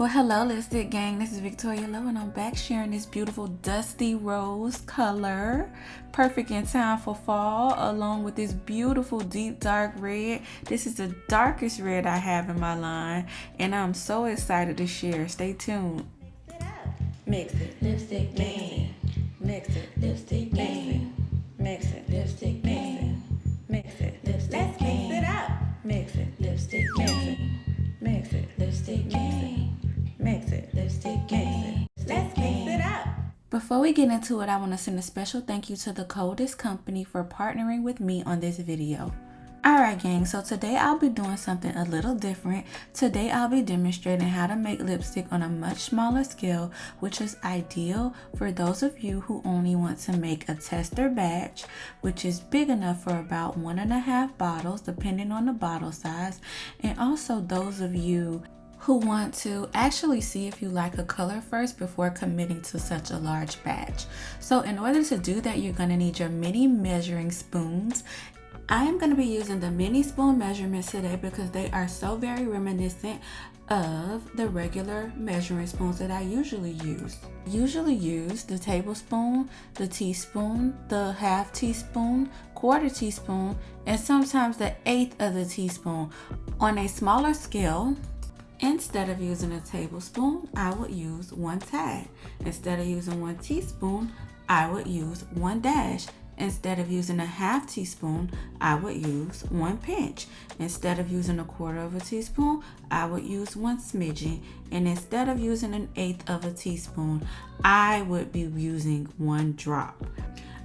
Well, hello lipstick gang, this is Victoria Lowe and I'm back sharing this beautiful dusty rose color, perfect in time for fall, along with this beautiful deep dark red. This is the darkest red I have in my line and I'm so excited to share. Stay tuned. Mix it, lipstick gang, mix it, lipstick gang, mix it, lipstick gang, mix it, lipstick gang, mix it up, mix it, lipstick gang, mix it, lipstick gang. Mix it, lipstick gang. Let's mix it up. Before we get into it, I want to send a special thank you to the Coldest company for partnering with me on this video. Alright gang, so today I'll be doing something a little different. Today I'll be demonstrating how to make lipstick on a much smaller scale, which is ideal for those of you who only want to make a tester batch, which is big enough for about 1.5 bottles depending on the bottle size, and also those of you who want to actually see if you like a color first before committing to such a large batch. So in order to do that, you're going to need your mini measuring spoons. I am going to be using the mini spoon measurements today because they are so very reminiscent of the regular measuring spoons that I usually use. Usually use the tablespoon, the teaspoon, the half teaspoon, quarter teaspoon, and sometimes the 1/8 of the teaspoon. On a smaller scale, instead of using a tablespoon, I would use 1 tad. Instead of using 1 teaspoon, I would use 1 dash. Instead of using a half teaspoon, I would use 1 pinch. Instead of using 1/4 teaspoon, I would use 1 smidgen. And instead of using 1/8 of a teaspoon, I would be using 1 drop.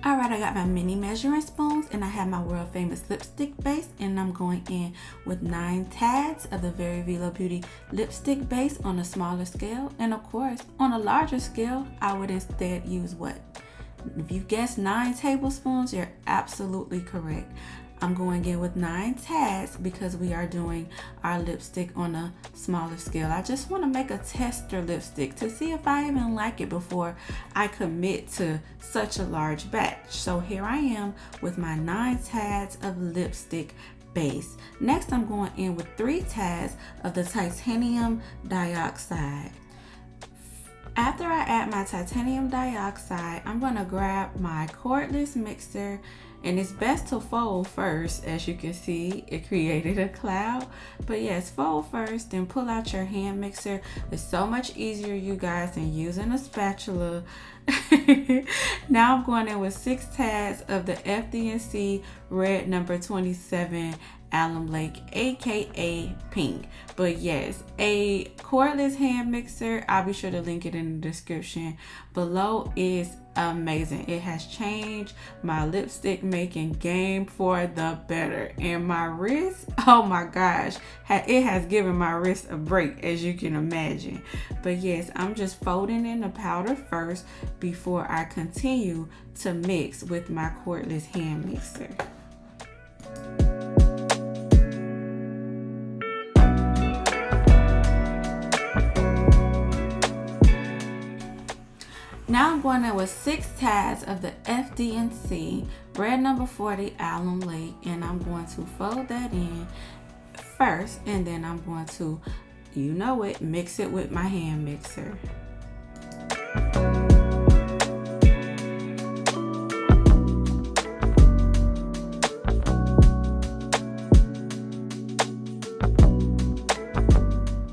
Alright, I got my mini measuring spoons and I have my world famous lipstick base, and I'm going in with 9 tads of the Very Veelo Beauty lipstick base on a smaller scale. And of course, on a larger scale, I would instead use what? If you guessed 9 tablespoons, you're absolutely correct. I'm going in with 9 tads because we are doing our lipstick on a smaller scale. I just want to make a tester lipstick to see if I even like it before I commit to such a large batch. So here I am with my 9 tads of lipstick base. Next, I'm going in with 3 tads of the titanium dioxide. After I add my titanium dioxide, I'm going to grab my cordless mixer, and it's best to fold first. As you can see, it created a cloud. But yes, fold first, then pull out your hand mixer. It's so much easier, you guys, than using a spatula. Now I'm going in with 6 tads of the FD&C red number 27 Alum Lake, aka pink. But yes, a cordless hand mixer, I'll be sure to link it in the description below, is amazing. It has changed my lipstick making game for the better, and my wrist, oh my gosh, it has given my wrist a break, as you can imagine. But yes, I'm just folding in the powder first before I continue to mix with my cordless hand mixer. Now I'm going in with 6 tads of the FD&C red number 40 Alum Lake, and I'm going to fold that in first, and then I'm going to, you know it, mix it with my hand mixer.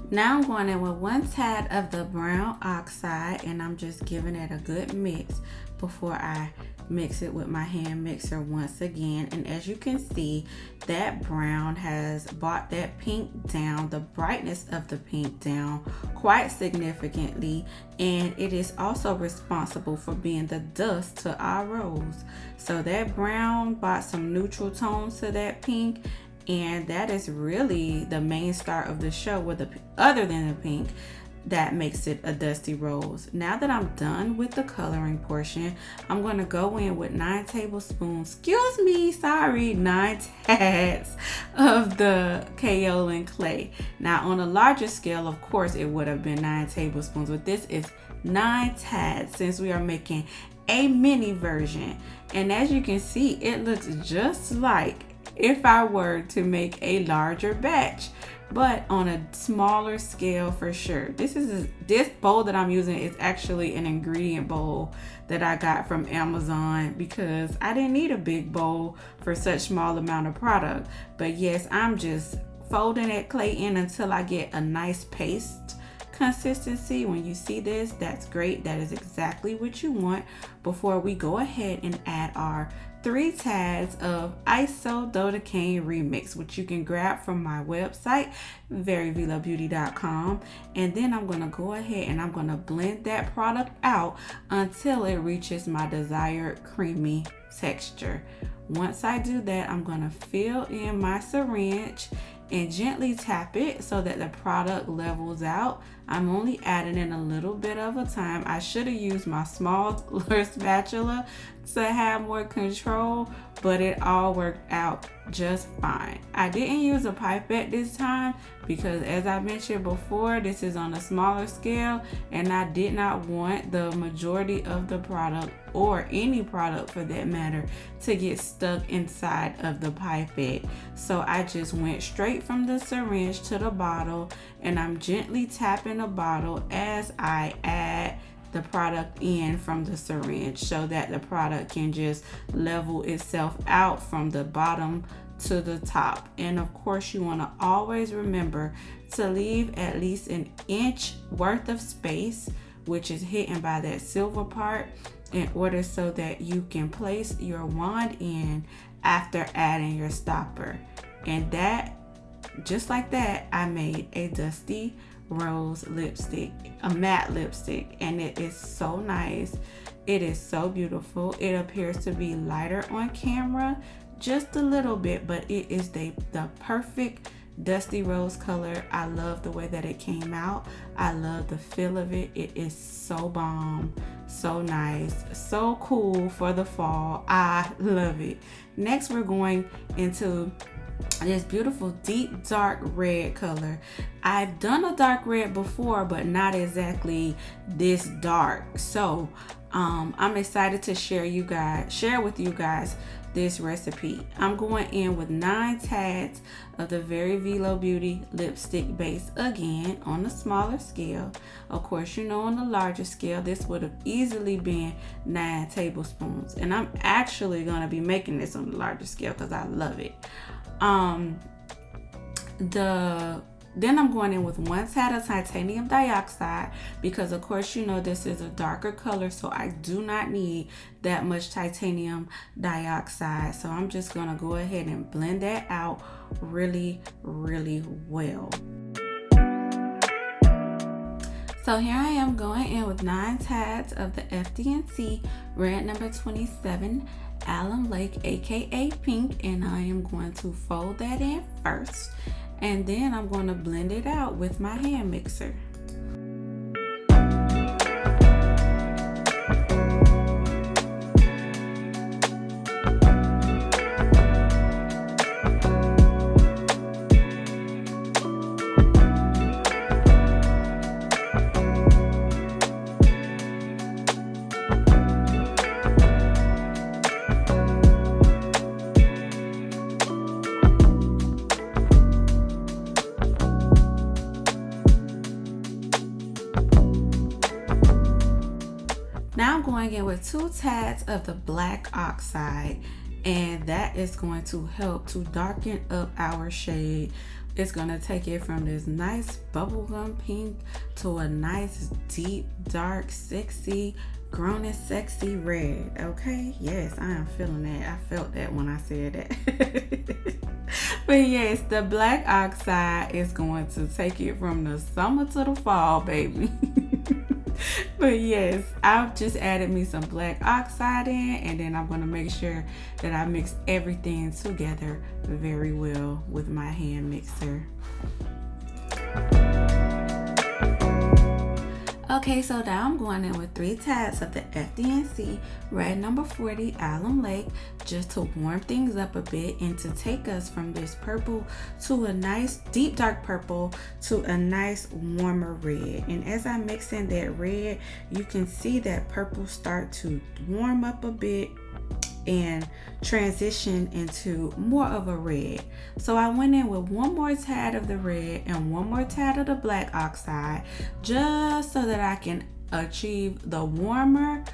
Now I'm going in with 1 tad of the brown Oxide, and I'm just giving it a good mix before I mix it with my hand mixer once again. And as you can see, that brown has brought that pink down, the brightness of the pink down quite significantly, and it is also responsible for being the dust to our rose. So that brown brought some neutral tones to that pink, and that is really the main star of the show, with the other than the pink that makes it a dusty rose. Now that I'm done with the coloring portion, I'm going to go in with 9 tablespoons, 9 tads of the Kaolin Clay. Now on a larger scale, of course, it would have been 9 tablespoons, but this is 9 tads since we are making a mini version. And as you can see, it looks just like if I were to make a larger batch, but on a smaller scale for sure. This bowl that I'm using is actually an ingredient bowl that I got from Amazon because I didn't need a big bowl for such small amount of product. But yes, I'm just folding that clay in until I get a nice paste consistency. When you see this, that's great. That is exactly what you want before we go ahead and add our 3 tads of Isododecane Remix, which you can grab from my website, veryveelobeauty.com. And then I'm going to go ahead and I'm going to blend that product out until it reaches my desired creamy texture. Once I do that, I'm going to fill in my syringe and gently tap it so that the product levels out. I'm only adding in a little bit of a time. I should have used my smaller spatula to have more control, but it all worked out just fine. I didn't use a pipette this time because, as I mentioned before, this is on a smaller scale and I did not want the majority of the product, or any product for that matter, to get stuck inside of the pipette. So I just went straight from the syringe to the bottle, and I'm gently tapping the bottle as I add the product in from the syringe so that the product can just level itself out from the bottom to the top. And of course, you want to always remember to leave at least an inch worth of space, which is hidden by that silver part, in order so that you can place your wand in after adding your stopper. And that, just like that, I made a Dusty Rose lipstick, a matte lipstick, and it is so nice. It is so beautiful. It appears to be lighter on camera just a little bit, but it is the perfect Dusty Rose color. I love the way that it came out. I love the feel of it. It is so bomb, so nice, so cool for the fall. I love it. Next, we're going into this beautiful deep dark red color. I've done a dark red before, but not exactly this dark. So I'm excited to share with you guys this recipe. I'm going in with 9 tads of the Very Veelo Beauty lipstick base, again on a smaller scale. Of course, you know, on the larger scale, this would have easily been 9 tablespoons. And I'm actually going to be making this on the larger scale because I love it. Then I'm going in with 1 tad of titanium dioxide because, of course, you know, this is a darker color, so I do not need that much titanium dioxide. So I'm just going to go ahead and blend that out really, really well. So here I am going in with 9 tads of the FD&C red number 27 Alum Lake, aka pink, and I am going to fold that in first, and then I'm going to blend it out with my hand mixer. Now I'm going in with 2 tads of the black Oxide, and that is going to help to darken up our shade. It's going to take it from this nice bubblegum pink to a nice deep, dark, sexy, grown and sexy red. Okay, yes, I am feeling that. I felt that when I said that. But yes, the black Oxide is going to take it from the summer to the fall, baby. But yes, I've just added me some black Oxide in, and then I'm going to make sure that I mix everything together very well with my hand mixer. Okay, so now I'm going in with 3 tads of the FD&C red number 40 Alum Lake, just to warm things up a bit and to take us from this purple to a nice deep dark purple to a nice warmer red. And as I mix in that red, you can see that purple start to warm up a bit and transition into more of a red. So I went in with one more tad of the red and one more tad of the black oxide, just so that I can achieve the warmer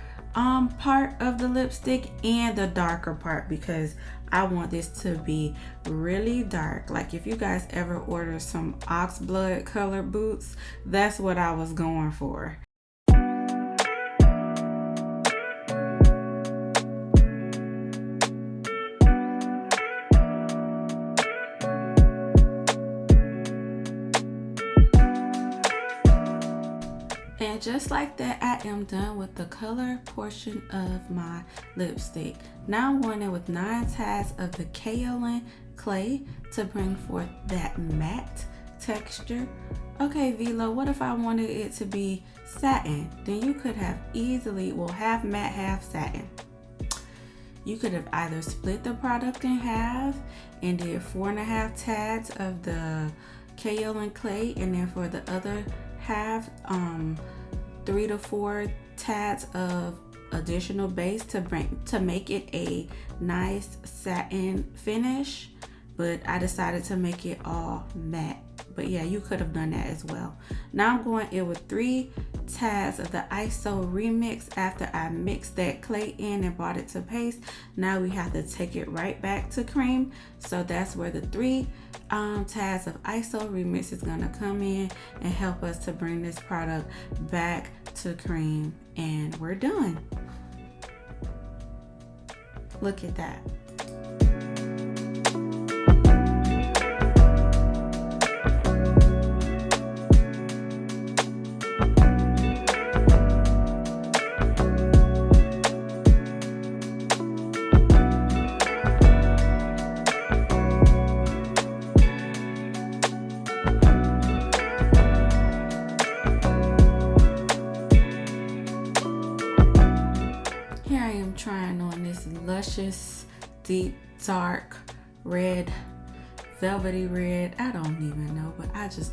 part of the lipstick and the darker part, because I want this to be really dark. Like if you guys ever order some ox blood colored boots, that's what I was going for. And just like that, I am done with the color portion of my lipstick. Now I'm going in with 9 tads of the Kaolin Clay to bring forth that matte texture. Okay, Veelo, what if I wanted it to be satin? Then you could have easily, well, half matte, half satin. You could have either split the product in half and did 4.5 tads of the Kaolin Clay, and then for the other half, 3 to 4 tads of additional base to make it a nice satin finish. But I decided to make it all matte. But yeah, you could have done that as well. Now I'm going in with 3 tads of the ISO remix after I mixed that clay in and brought it to paste. Now we have to take it right back to cream. So that's where the 3 tads of ISO remix is gonna come in and help us to bring this product back to cream. And we're done. Look at that. Trying on this luscious, deep, dark red, velvety red. I don't even know, but I just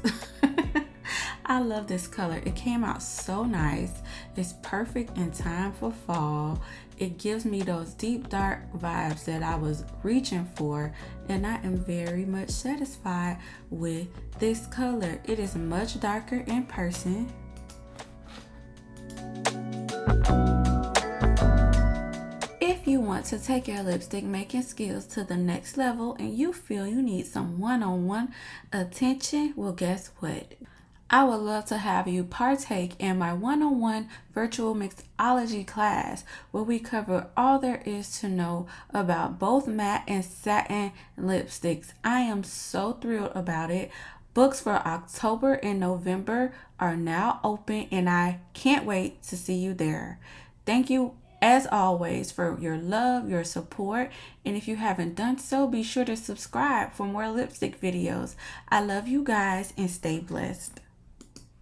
I love this color. It came out so nice. It's perfect in time for fall. It gives me those deep, dark vibes that I was reaching for, and I am very much satisfied with this color. It is much darker in person. If you want to take your lipstick making skills to the next level and you feel you need some one-on-one attention, well, guess what? I would love to have you partake in my one-on-one virtual mixology class, where we cover all there is to know about both matte and satin lipsticks. I am so thrilled about it. Books for October and November are now open, and I can't wait to see you there. Thank you as always for your love, your support, and if you haven't done so, be sure to subscribe for more lipstick videos. I love you guys and stay blessed.